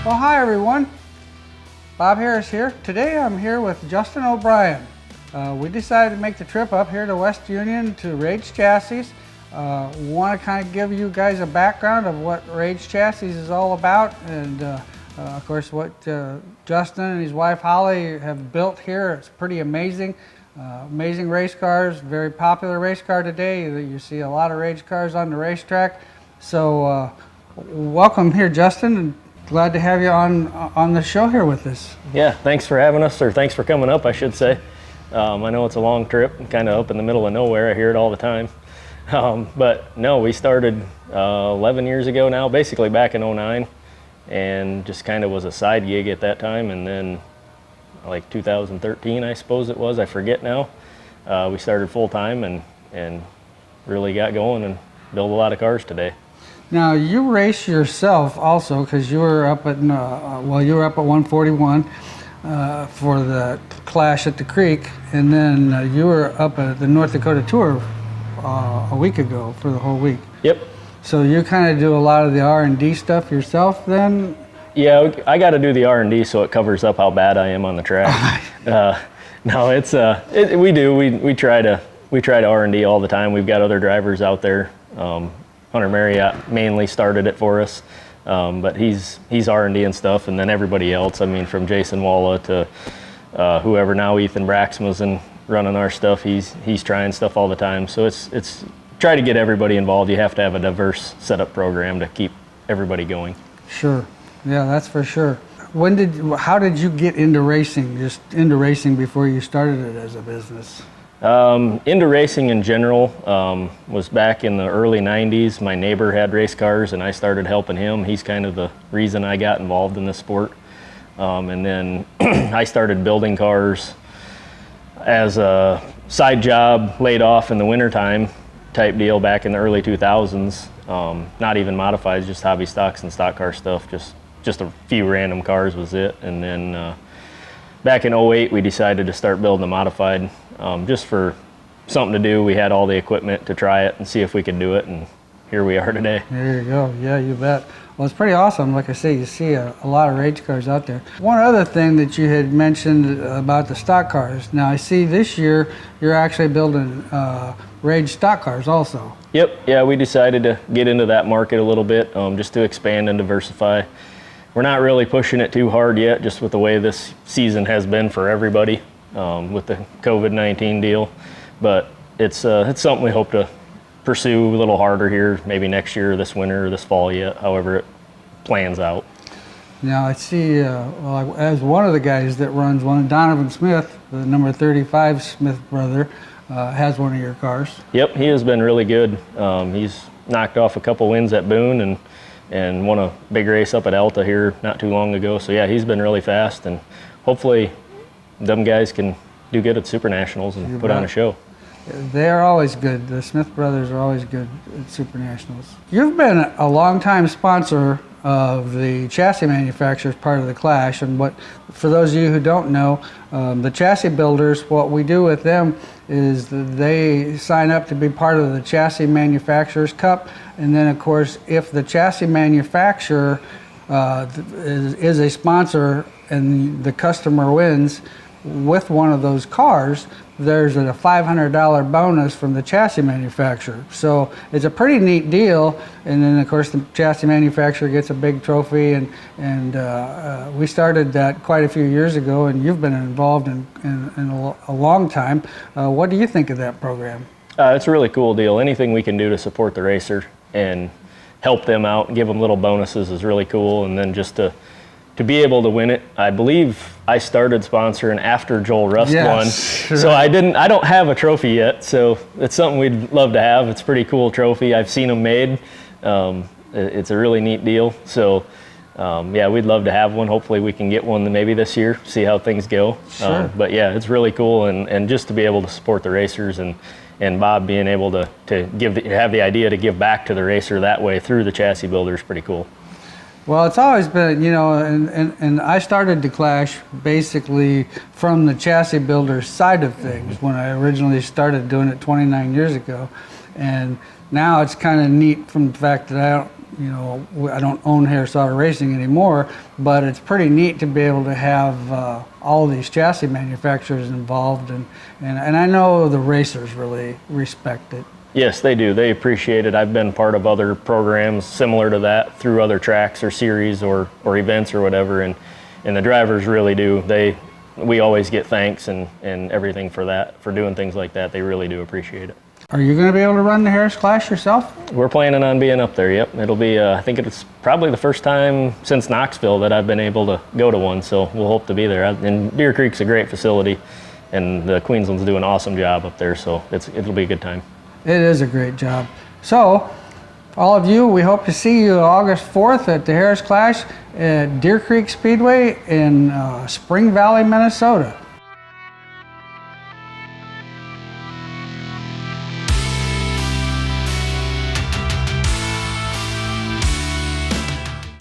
Well, hi everyone. Bob Harris here. Today I'm here with Justin O'Brien. We decided to make the trip up here to West Union to Rage Chassis. Want to kind of give you guys a background of what Rage Chassis is all about, and of course what Justin and his wife Holly have built here. It's pretty amazing. Amazing race cars, very popular race car today. You see a lot of Rage cars on the racetrack. So welcome here, Justin, and glad to have you on the show here with us. Yeah, thanks for having us, or thanks for coming up, I should say. I know it's a long trip, kind of up in the middle of nowhere. I hear it all the time. But no, we started 11 years ago now, basically back in '09, and just kind of was a side gig at that time. And then like 2013, I suppose it was, I forget now, we started full time and really got going and built a lot of cars today. Now you race yourself also, because you were up at you were up at 141 for the Clash at the Creek, and then you were up at the North Dakota Tour a week ago for the whole week. Yep. So you kind of do a lot of the R&D stuff yourself then? Yeah, I got to do the R&D so it covers up how bad I am on the track. No, it's we try to R&D all the time. We've got other drivers out there. Hunter Marriott mainly started it for us, but he's R&D and stuff, and then everybody else. I mean, from Jason Walla to whoever now, Ethan Braxma's running our stuff. He's trying stuff all the time. So it's try to get everybody involved. You have to have a diverse setup program to keep everybody going. Sure, yeah, that's for sure. How did you get into racing? Just into racing before you started it as a business? Into racing in general was back in the early 90s. My neighbor had race cars and I started helping him. He's kind of the reason I got involved in the sport. And then I started building cars as a side job, laid off in the wintertime type deal back in the early 2000s. Not even modifieds, just hobby stocks and stock car stuff. Just a few random cars was it. And then back in '08 we decided to start building a modified. Just for something to do. We had all the equipment to try it and see if we could do it, and here we are today. There you go. Yeah, you bet. Well, it's pretty awesome. Like I say, you see a lot of Rage cars out there. One other thing that you had mentioned about the stock cars. Now, I see this year you're actually building Rage stock cars also. Yep. Yeah, we decided to get into that market a little bit, just to expand and diversify. We're not really pushing it too hard yet, just with the way this season has been for everybody. With the COVID-19 deal, but it's something we hope to pursue a little harder here, maybe next year, this winter, or this fall yet, however it plans out. Now I see, as one of the guys that runs one, Donovan Smith, the number 35 Smith brother, has one of your cars. Yep, he has been really good. He's knocked off a couple wins at Boone and won a big race up at Alta here not too long ago. So yeah, he's been really fast, and hopefully them guys can do good at Super Nationals and put on a show. They're always good. The Smith brothers are always good at Super Nationals. You've been a long-time sponsor of the chassis manufacturers part of the Clash, and for those of you who don't know, the chassis builders, what we do with them is they sign up to be part of the Chassis Manufacturers Cup, and then of course if the chassis manufacturer is a sponsor and the customer wins with one of those cars, there's a $500 bonus from the chassis manufacturer. So it's a pretty neat deal, and then of course the chassis manufacturer gets a big trophy, and we started that quite a few years ago, and you've been involved in a long time. What do you think of that program? It's a really cool deal. Anything we can do to support the racer and help them out and give them little bonuses is really cool, and then just to be able to win it. I believe I started sponsoring after Joel Rust won. So I don't have a trophy yet, so it's something we'd love to have. It's a pretty cool trophy. I've seen them made. It's a really neat deal. So yeah, we'd love to have one. Hopefully we can get one maybe this year, see how things go. Sure. But yeah, it's really cool, and just to be able to support the racers, and Bob being able to have the idea to give back to the racer that way through the chassis builder is pretty cool. Well, it's always been, and I started to Clash basically from the chassis builder side of things when I originally started doing it 29 years ago. And now it's kind of neat from the fact that I don't own Harris Auto Racing anymore, but it's pretty neat to be able to have all these chassis manufacturers involved, and I know the racers really respect it. Yes, they do. They appreciate it. I've been part of other programs similar to that through other tracks or series or events or whatever, and the drivers really do. We always get thanks and everything for that, for doing things like that. They really do appreciate it. Are you going to be able to run the Harris class yourself? We're planning on being up there, yep. It'll be, I think it's probably the first time since Knoxville that I've been able to go to one, so we'll hope to be there. And Deer Creek's a great facility, and the Queensland's doing an awesome job up there, so it'll be a good time. It is a great job. So, all of you, we hope to see you August 4th at the Harris Clash at Deer Creek Speedway in Spring Valley, Minnesota.